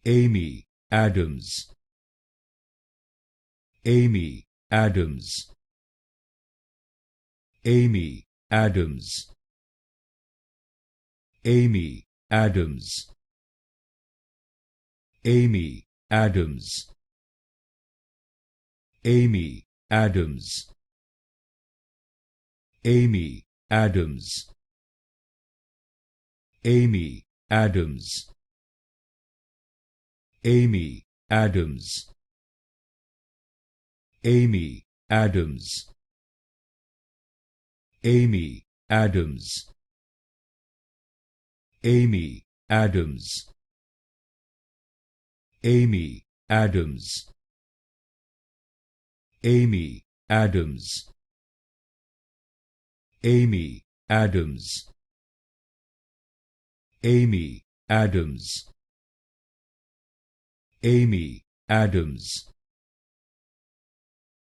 Amy Adams, Amy Adams, Amy Adams, Amy Adams, Amy Adams, Amy Adams, Amy Adams, Amy Adams, Amy Adams, Amy Adams, Amy Adams, Amy Adams, Amy Adams, Amy Adams, Amy Adams, Amy Adams, Amy Adams,